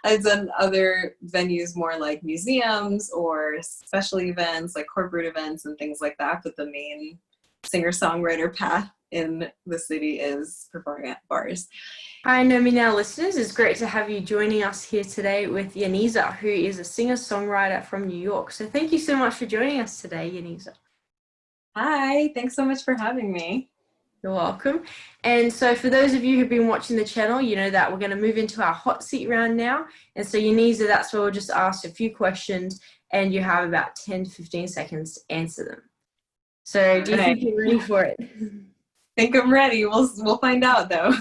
I've done other venues more like museums or special events like corporate events and things like that, but the main singer-songwriter path in the city is performing at bars. Hi, Know Me Now listeners. It's great to have you joining us here today with Yaniza, who is a singer-songwriter from New York. So thank you so much for joining us today, Yaniza. Hi, thanks so much for having me. You're welcome. And so for those of you who've been watching the channel, you know that we're going to move into our hot seat round now. And so Yaniza, that's where we'll just ask a few questions and you have about 10 to 15 seconds to answer them. So do you think you're ready for it? I think I'm ready. We'll find out though.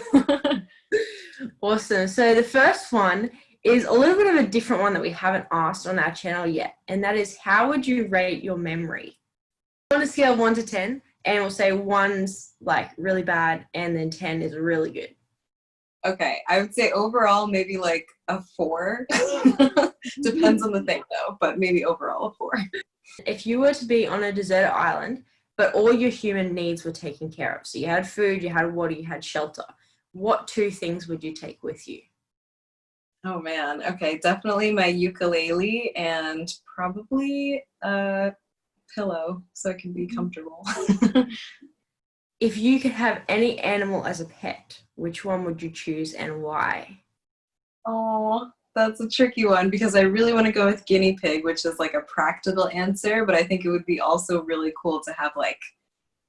Awesome. So the first one is a little bit of a different one that we haven't asked on our channel yet. And that is, how would you rate your memory? On a scale of 1 to 10, and we'll say 1's like really bad and then 10 is really good. Okay, I would say overall maybe like a 4. Depends on the thing though, but maybe overall a 4. If you were to be on a deserted island, but all your human needs were taken care of, so you had food, you had water, you had shelter, what 2 things would you take with you? Oh man, okay, definitely my ukulele and probably a pillow so I can be comfortable. If you could have any animal as a pet, which one would you choose and why? Oh, that's a tricky one because I really want to go with guinea pig, which is like a practical answer, but I think it would be also really cool to have like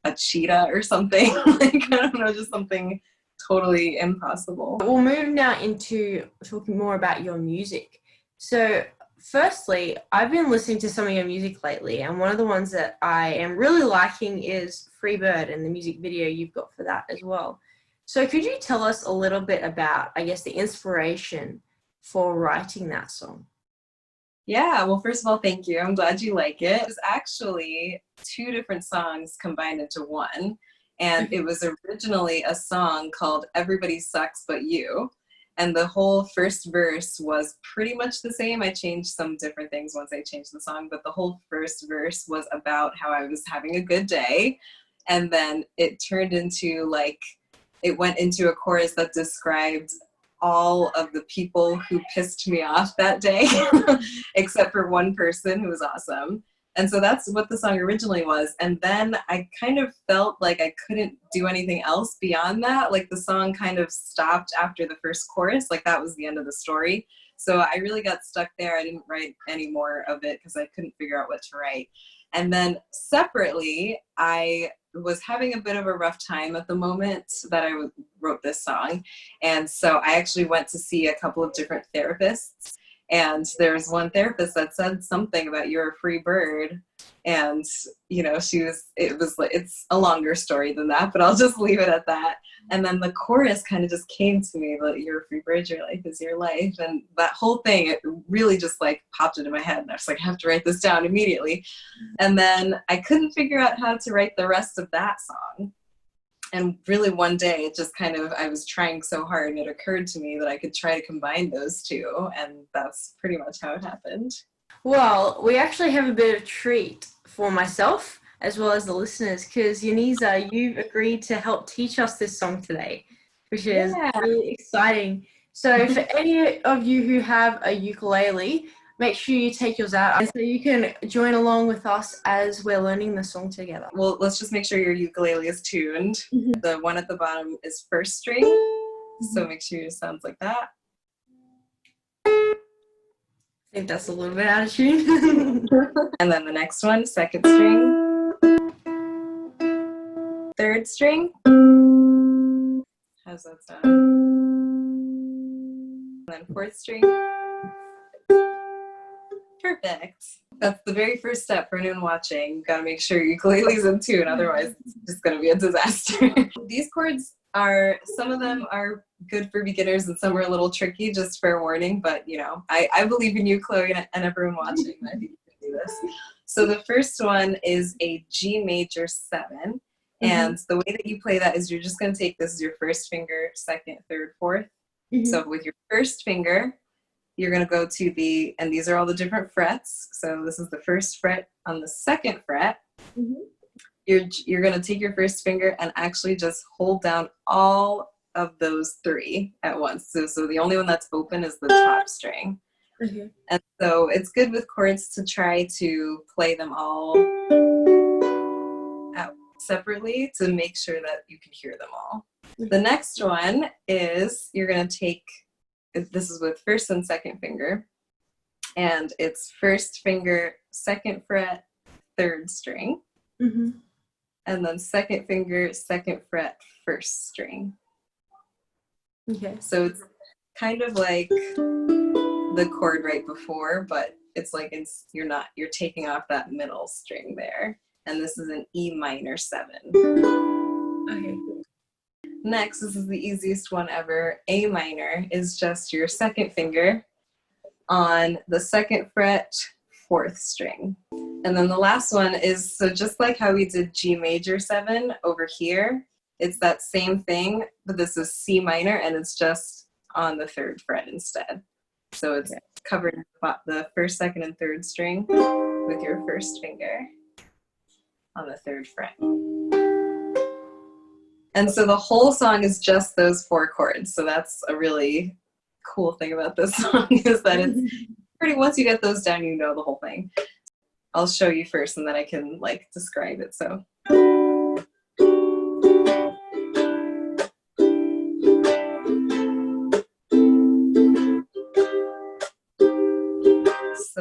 a cheetah or something. Like, I don't know, just something totally impossible. We'll move now into talking more about your music. So firstly, I've been listening to some of your music lately, and one of the ones that I am really liking is Free Bird and the music video you've got for that as well. So could you tell us a little bit about, I guess, the inspiration for writing that song? Yeah, well, first of all, thank you. I'm glad you like it. It was actually 2 different songs combined into one. And it was originally a song called Everybody Sucks But You. And the whole first verse was pretty much the same. I changed some different things once I changed the song, but the whole first verse was about how I was having a good day. And then it turned into like, it went into a chorus that described all of the people who pissed me off that day, except for one person who was awesome. And so that's what the song originally was. And then I kind of felt like I couldn't do anything else beyond that. Like the song kind of stopped after the first chorus, like that was the end of the story. So I really got stuck there. I didn't write any more of it because I couldn't figure out what to write. And then separately, I was having a bit of a rough time at the moment that I wrote this song. And so I actually went to see a couple of different therapists. And there's one therapist that said something about you're a free bird. And, you know, it's a longer story than that, but I'll just leave it at that. And then the chorus kind of just came to me, like, you're a free bird, your life is your life. And that whole thing, it really just like popped into my head. And I was like, I have to write this down immediately. And then I couldn't figure out how to write the rest of that song. And really one day it just kind of, I was trying so hard and it occurred to me that I could try to combine those 2. And that's pretty much how it happened. Well, we actually have a bit of a treat for myself as well as the listeners, because Yaniza, you've agreed to help teach us this song today, which is really exciting. So for any of you who have a ukulele, make sure you take yours out and so you can join along with us as we're learning the song together. Well, let's just make sure your ukulele is tuned. The one at the bottom is first string, so make sure it sounds like that. I think that's a little bit out of tune. And then the next one, second string, third string. How's that sound? And then fourth string. Perfect. That's the very first step for anyone watching. You've got to make sure your ukulele's in tune, otherwise it's just going to be a disaster. These chords some of them are good for beginners and some are a little tricky, just fair warning, but you know, I believe in you, Chloe, and everyone watching. I think you can do this. So the first one is a G major 7. And the way that you play that is you're just going to take, this is your first finger, second, third, fourth. So with your first finger, you're going to go to and these are all the different frets. So this is the first fret on the second fret. You're going to take your first finger and actually just hold down all of those three at once. So the only one that's open is the top string. Okay. And so it's good with chords to try to play them all out separately to make sure that you can hear them all. The next one is you're going to take, this is with first and second finger, and it's first finger, second fret, third string, and then second finger, second fret, first string. Okay. So it's kind of like the chord right before, but it's like you're taking off that middle string there. And this is an E minor 7. Okay. Next, this is the easiest one ever. A minor is just your second finger on the second fret, fourth string. And then the last one is, so just like how we did G major 7 over here, it's that same thing, but this is C minor and it's just on the third fret instead. So it's covering the first, second, and third string with your first finger on the third fret. And so the whole song is just those 4 chords. So that's a really cool thing about this song, is that it's pretty, once you get those down, you know the whole thing. I'll show you first and then I can like describe it. So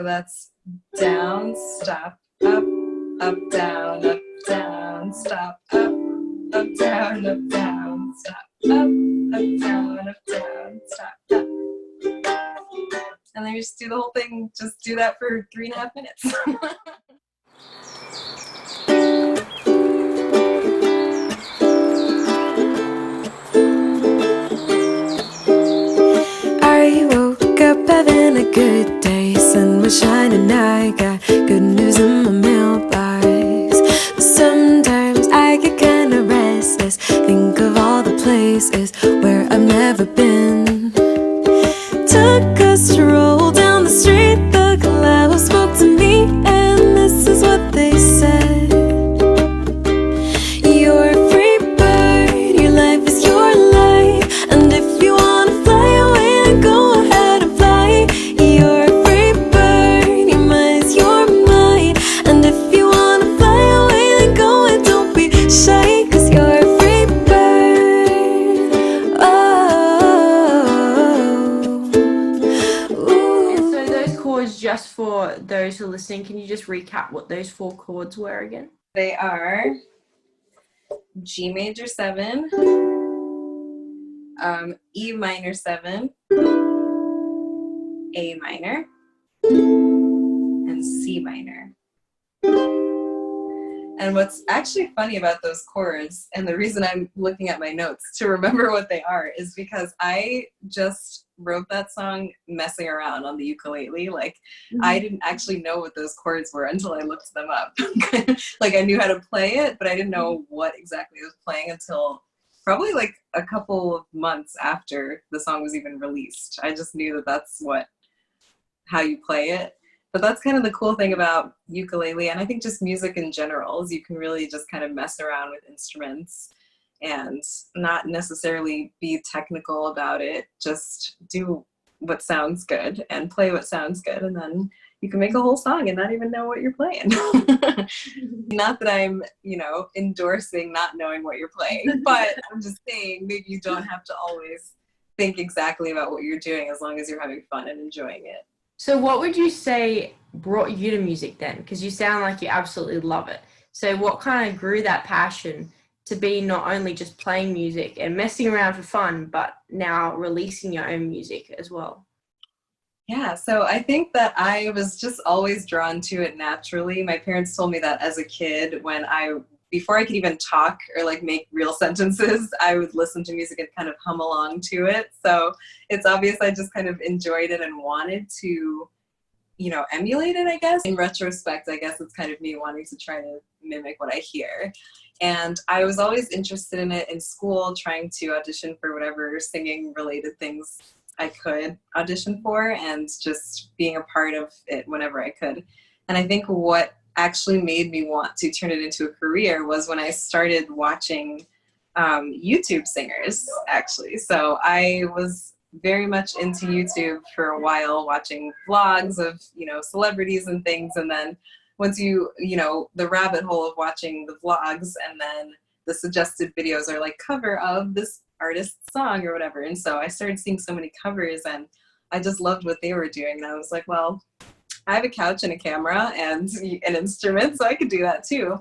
that's down, stop, up, up, down, stop, up, down, stop, up, down, stop, up. And then you just do the whole thing, just do that for 3.5 minutes. I woke up having a good day, sun was shining, I got good news in my mailbox. But sometimes I get kinda restless, think of all the places where I've never been. Took a stroll down the street, the clouds spoke to me, and this is what they said. You're a free bird, your life is your life, and if you wanna fly away, then go ahead and fly. You're a free bird, your mind is your mind, and if you wanna fly away, then go and don't be shy, 'cause you're a free bird. So those chords, just for those who are listening, can you just recap what those 4 chords were again? They are G major 7, E minor 7, A minor, and C minor. And what's actually funny about those chords, and the reason I'm looking at my notes to remember what they are, is because I just wrote that song messing around on the ukulele. Like, I didn't actually know what those chords were until I looked them up. Like, I knew how to play it, but I didn't know what exactly I was playing until probably like a couple of months after the song was even released. I just knew that that's how you play it. But that's kind of the cool thing about ukulele, and I think just music in general, is you can really just kind of mess around with instruments and not necessarily be technical about it. Just do what sounds good and play what sounds good, and then you can make a whole song and not even know what you're playing. Not that I'm, endorsing not knowing what you're playing, but I'm just saying maybe you don't have to always think exactly about what you're doing as long as you're having fun and enjoying it. So what would you say brought you to music then? Because you sound like you absolutely love it. So what kind of grew that passion to be not only just playing music and messing around for fun, but now releasing your own music as well? Yeah, so I think that I was just always drawn to it naturally. My parents told me that as a kid, before I could even talk or like make real sentences, I would listen to music and kind of hum along to it. So it's obvious I just kind of enjoyed it and wanted to, emulate it, I guess. In retrospect, I guess it's kind of me wanting to try to mimic what I hear. And I was always interested in it in school, trying to audition for whatever singing related things I could audition for, and just being a part of it whenever I could. And I think what actually made me want to turn it into a career was when I started watching YouTube singers, actually. So I was very much into YouTube for a while, watching vlogs of, you know, celebrities and things. And then once you know, the rabbit hole of watching the vlogs, and then the suggested videos are like cover of this artist's song or whatever. And so I started seeing so many covers, and I just loved what they were doing. And I was like, well, I have a couch and a camera and an instrument, so I could do that too.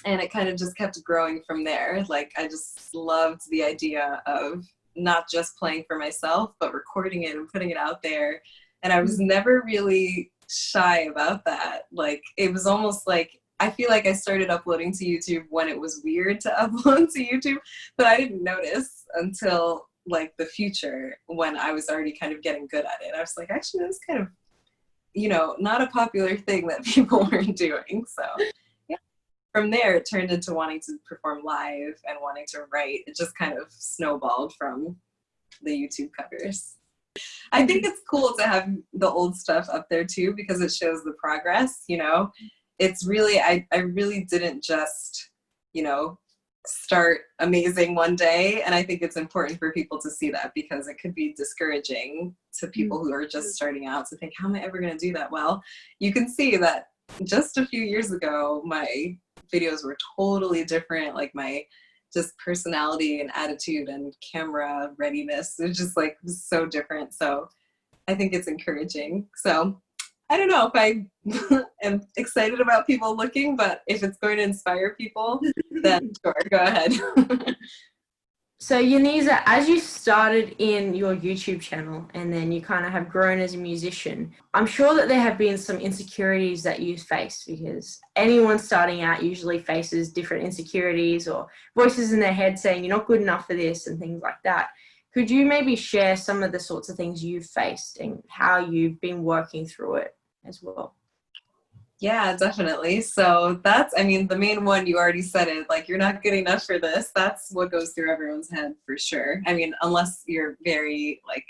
And it kind of just kept growing from there. Like, I just loved the idea of not just playing for myself, but recording it and putting it out there. And I was never really shy about that. Like, it was almost like, I feel like I started uploading to YouTube when it was weird to upload to YouTube, but I didn't notice until like the future, when I was already kind of getting good at it. I was like, actually, that's kind of, you know, not a popular thing that people were doing. So yeah, from there it turned into wanting to perform live and wanting to write. It just kind of snowballed from the YouTube covers. I think it's cool to have the old stuff up there too, because it shows the progress, you know. It's really, I really didn't just, you know, start amazing one day. And I think it's important for people to see that, because it could be discouraging to people who are just starting out to think, how am I ever going to do that? Well, you can see that just a few years ago, my videos were totally different. Like, my just personality and attitude and camera readiness, it just like was so different. So I think it's encouraging. So I don't know if I am excited about people looking, but if it's going to inspire people, then sure, go ahead. So Yaniza, as you started in your YouTube channel and then you kind of have grown as a musician, I'm sure that there have been some insecurities that you faced, because anyone starting out usually faces different insecurities or voices in their head saying you're not good enough for this and things like that. Could you maybe share some of the sorts of things you've faced and how you've been working through it as well? Yeah, definitely. So that's, I mean, the main one, you already said it, like, you're not good enough for this. That's what goes through everyone's head for sure. I mean, unless you're very like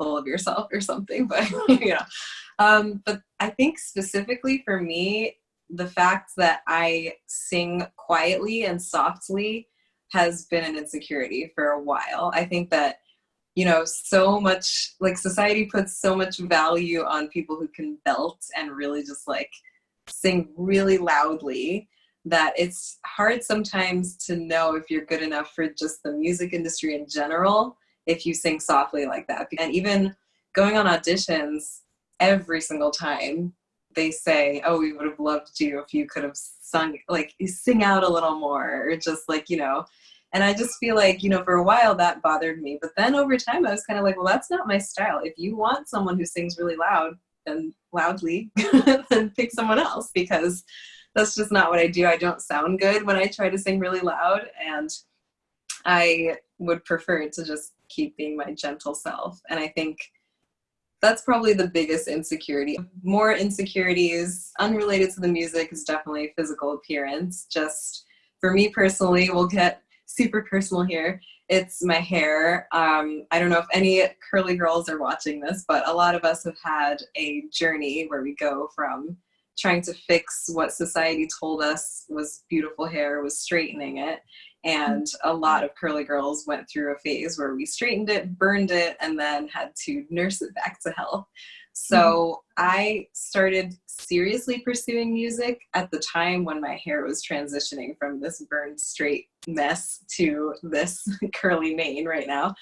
full of yourself or something, but you know. But I think specifically for me, the fact that I sing quietly and softly has been an insecurity for a while. I think that, you know, so much, like, society puts so much value on people who can belt and really just like sing really loudly, that it's hard sometimes to know if you're good enough for just the music industry in general if you sing softly like that. And even going on auditions, every single time they say, oh, we would have loved you if you could have sung, like, you sing out a little more, or just like, you know. And I just feel like, you know, for a while that bothered me. But then over time, I was kind of like, well, that's not my style. If you want someone who sings really loud and loudly, then pick someone else, because that's just not what I do. I don't sound good when I try to sing really loud. And I would prefer to just keep being my gentle self. And I think that's probably the biggest insecurity. More insecurities unrelated to the music is definitely physical appearance. Just for me personally, we'll get super personal here. It's my hair. I don't know if any curly girls are watching this, but a lot of us have had a journey where we go from trying to fix what society told us was beautiful hair, was straightening it. And a lot of curly girls went through a phase where we straightened it, burned it, and then had to nurse it back to health. So I started seriously pursuing music at the time when my hair was transitioning from this burned straight mess to this curly mane right now.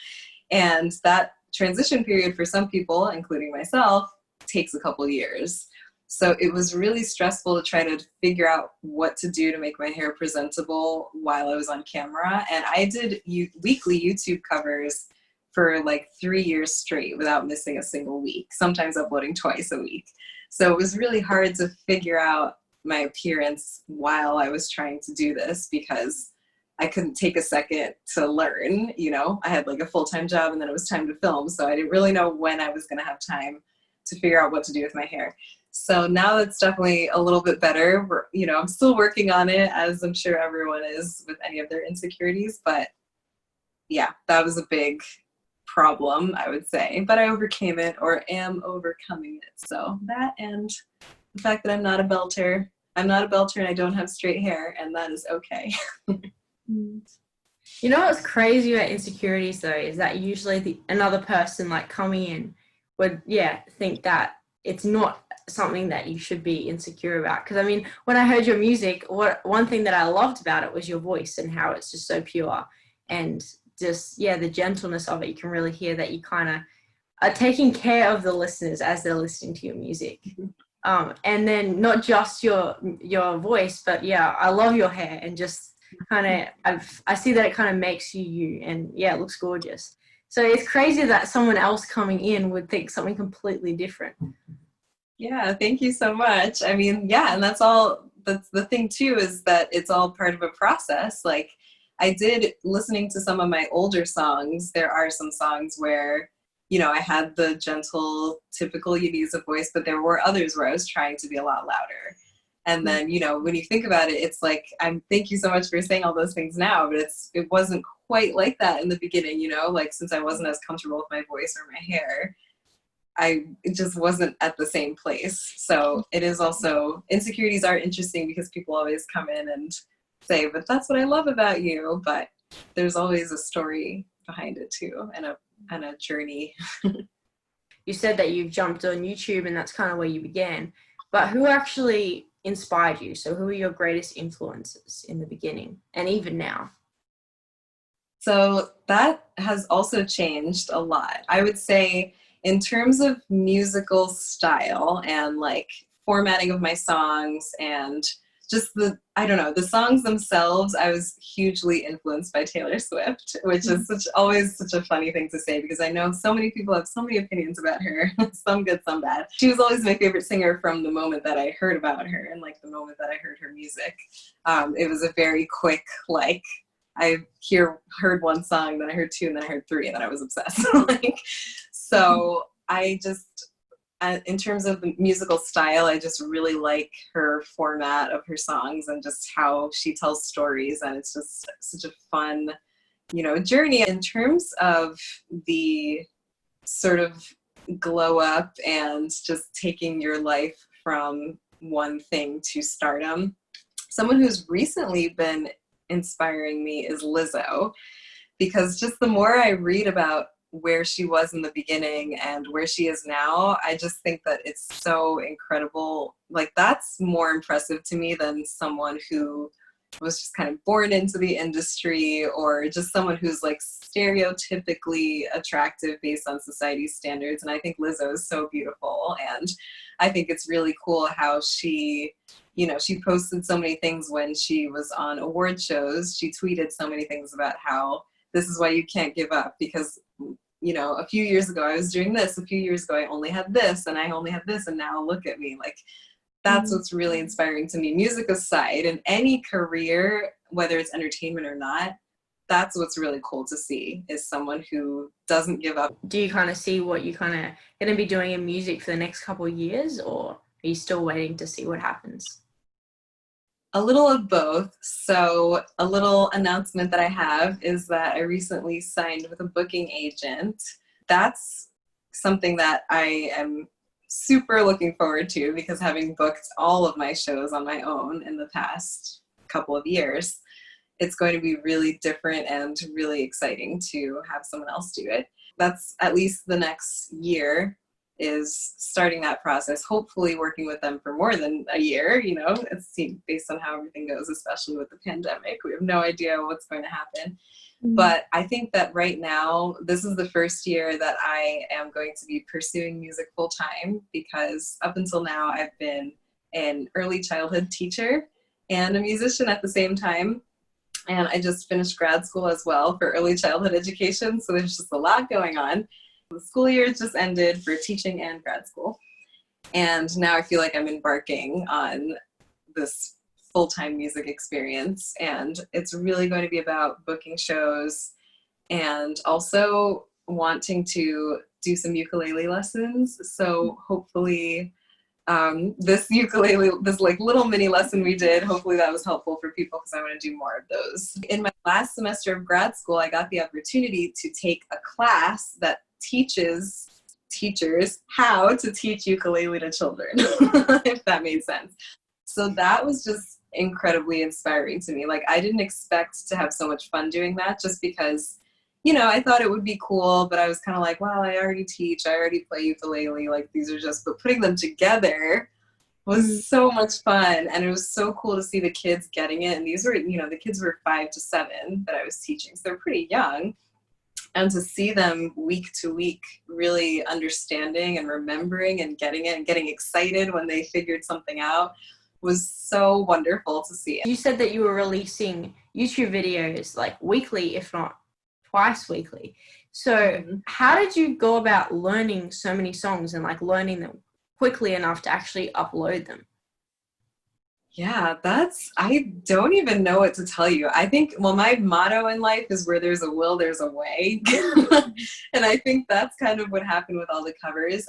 And that transition period for some people, including myself, takes a couple years. So it was really stressful to try to figure out what to do to make my hair presentable while I was on camera. And I did weekly YouTube covers for like 3 years straight without missing a single week, sometimes uploading twice a week. So it was really hard to figure out my appearance while I was trying to do this, because I couldn't take a second to learn. You know, I had like a full-time job and then it was time to film. So I didn't really know when I was going to have time to figure out what to do with my hair. So now it's definitely a little bit better. You know, I'm still working on it, as I'm sure everyone is with any of their insecurities. But yeah, that was a big problem, I would say. But I overcame it, or am overcoming it. So that, and the fact that I'm not a belter. I'm not a belter and I don't have straight hair, and that is okay. You know what's crazy about Insecurities though is that usually another person like coming in would think that it's not something that you should be insecure about. Because I mean, when I heard your music, one thing that I loved about it was your voice and how it's just so pure and just the gentleness of it. You can really hear that you kind of are taking care of the listeners as they're listening to your music. And then not just your voice, but I love your hair and just kind of I see that it kind of makes you and it looks gorgeous. So it's crazy that someone else coming in would think something completely different. Yeah, thank you so much. I mean, and that's the thing too, is that it's all part of a process. Like, I did, listening to some of my older songs, there are some songs where, I had the gentle, typical Yaniza voice, but there were others where I was trying to be a lot louder. And then, when you think about it, it's like, thank you so much for saying all those things now, but it wasn't quite like that in the beginning, like, since I wasn't as comfortable with my voice or my hair, it just wasn't at the same place. So it is also, insecurities are interesting because people always come in and say, but that's what I love about you. But there's always a story behind it too, and a journey. You said that you jumped on YouTube and that's kind of where you began, but who actually inspired you? So who are your greatest influences in the beginning and even now? So that has also changed a lot. I would say in terms of musical style and like formatting of my songs and just the songs themselves, I was hugely influenced by Taylor Swift, which is always such a funny thing to say because I know so many people have so many opinions about her, some good, some bad. She was always my favorite singer from the moment that I heard about her and like the moment that I heard her music. It was a very quick, like, I heard one song, then I heard two, and then I heard three, and then I was obsessed. So I just, in terms of the musical style, I just really like her format of her songs and just how she tells stories, and it's just such a fun, journey. In terms of the sort of glow up and just taking your life from one thing to stardom, someone who's recently been inspiring me is Lizzo, because just the more I read about where she was in the beginning and where she is now, I just think that it's so incredible. Like, that's more impressive to me than someone who was just kind of born into the industry, or just someone who's like stereotypically attractive based on society's standards. And I think Lizzo is so beautiful, and I think it's really cool how she posted so many things when she was on award shows. She tweeted so many things about how this is why you can't give up, because a few years ago I was doing this, a few years ago I only had this, and I only had this, and now look at me. Like, that's what's really inspiring to me. Music aside, in any career, whether it's entertainment or not, that's what's really cool to see, is someone who doesn't give up. Do you kind of see what you kind of going to be doing in music for the next couple of years, or are you still waiting to see what happens? A little of both. So a little announcement that I have is that I recently signed with a booking agent. That's something that I am super looking forward to, because having booked all of my shows on my own in the past couple of years, it's going to be really different and really exciting to have someone else do it. That's at least the next year, is starting that process, hopefully working with them for more than a year. It's based on how everything goes, especially with the pandemic. We have no idea what's going to happen. But I think that right now, this is the first year that I am going to be pursuing music full time, because up until now, I've been an early childhood teacher and a musician at the same time. And I just finished grad school as well for early childhood education. So there's just a lot going on. The school year just ended for teaching and grad school. And now I feel like I'm embarking on this full-time music experience. And it's really going to be about booking shows and also wanting to do some ukulele lessons. So hopefully this like little mini lesson we did, hopefully that was helpful for people, because I want to do more of those. In my last semester of grad school, I got the opportunity to take a class that teaches teachers how to teach ukulele to children, if that made sense. So that was just incredibly inspiring to me. Like, I didn't expect to have so much fun doing that, just because, you know, I thought it would be cool, but I was kind of like, well, I already teach, I already play ukulele, like these are just, but putting them together was so much fun. And it was so cool to see the kids getting it. And these were, you know, the kids were 5 to 7 that I was teaching, so they're pretty young. And to see them week to week really understanding and remembering and getting it and getting excited when they figured something out was so wonderful to see. You said that you were releasing YouTube videos like weekly, if not twice weekly. So how did you go about learning so many songs and like learning them quickly enough to actually upload them? Yeah, I don't even know what to tell you. I think, well, my motto in life is where there's a will, there's a way. And I think that's kind of what happened with all the covers.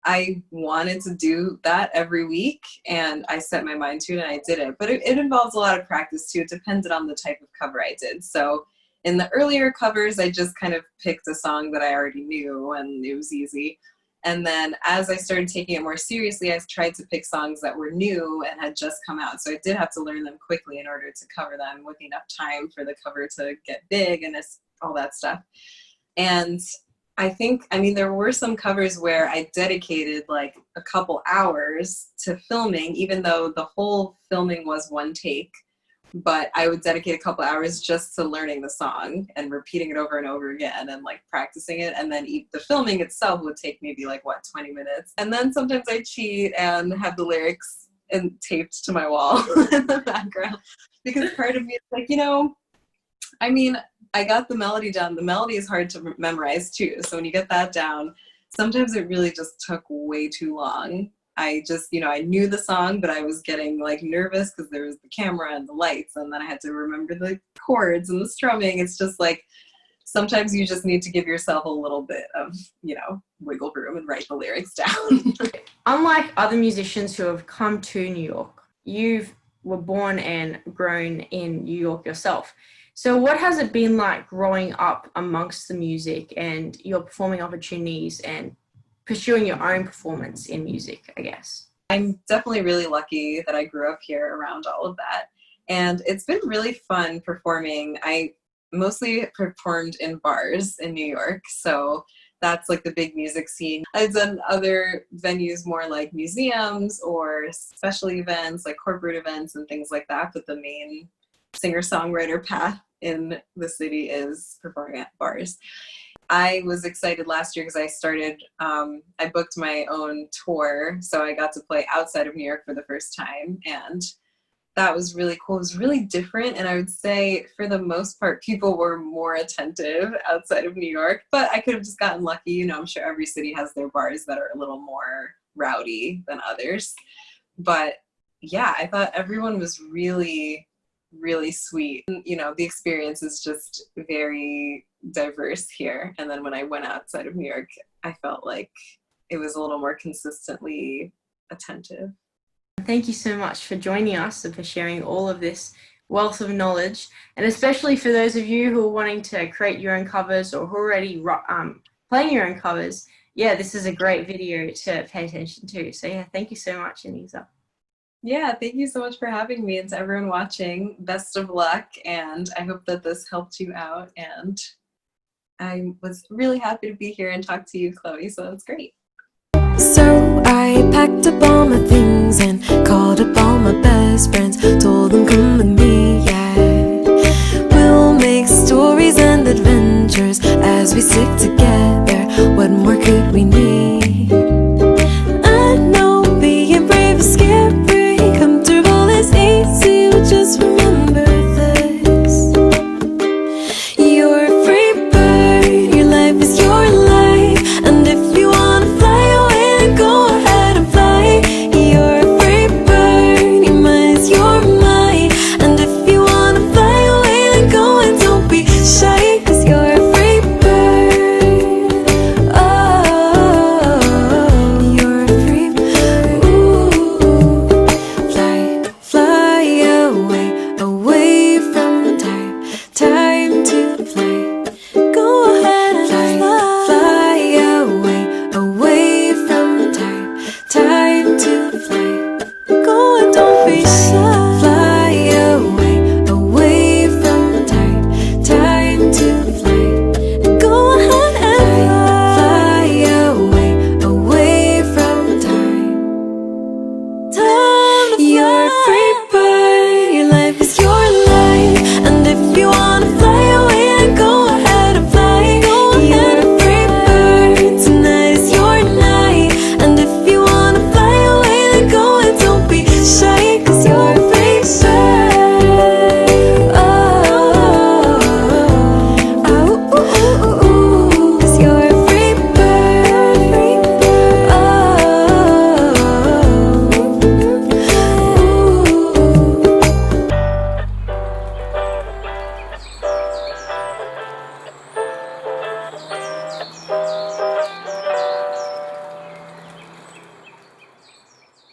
I wanted to do that every week, and I set my mind to it, and I did it. But it involves a lot of practice too. It depended on the type of cover I did. So in the earlier covers, I just kind of picked a song that I already knew, and it was easy. And then as I started taking it more seriously, I tried to pick songs that were new and had just come out. So I did have to learn them quickly in order to cover them with enough time for the cover to get big and all that stuff. And I think, I mean, there were some covers where I dedicated like a couple hours to filming, even though the whole filming was one take. But I would dedicate a couple hours just to learning the song and repeating it over and over again and like practicing it. And then the filming itself would take maybe like 20 minutes. And then sometimes I cheat and have the lyrics taped to my wall in the background, because part of me is like, you know, I mean, I got the melody down. The melody is hard to memorize too. So when you get that down, sometimes it really just took way too long. I just, you know, I knew the song, but I was getting like nervous because there was the camera and the lights, and then I had to remember the chords and the strumming. It's just like, sometimes you just need to give yourself a little bit of, you know, wiggle room and write the lyrics down. Unlike other musicians who have come to New York, you were born and grown in New York yourself. So what has it been like growing up amongst the music and your performing opportunities and pursuing your own performance in music, I guess? I'm definitely really lucky that I grew up here around all of that. And it's been really fun performing. I mostly performed in bars in New York, so that's like the big music scene. I've done other venues, more like museums or special events, like corporate events and things like that, but the main singer-songwriter path in the city is performing at bars. I was excited last year because I booked my own tour, so I got to play outside of New York for the first time, and that was really cool. It was really different, and I would say for the most part, people were more attentive outside of New York, but I could have just gotten lucky. You know, I'm sure every city has their bars that are a little more rowdy than others, but yeah, I thought everyone was really, really sweet. You know, the experience is just very diverse here. And then when I went outside of New York, I felt like it was a little more consistently attentive. Thank you so much for joining us and for sharing all of this wealth of knowledge. And especially for those of you who are wanting to create your own covers or who are already playing your own covers, yeah, this is a great video to pay attention to. So yeah, thank you so much, Yaniza. Yeah, thank you so much for having me, and to everyone watching, best of luck, and I hope that this helped you out, and I was really happy to be here and talk to you, Chloe, so that's great. So I packed up all my things and called up all my best friends.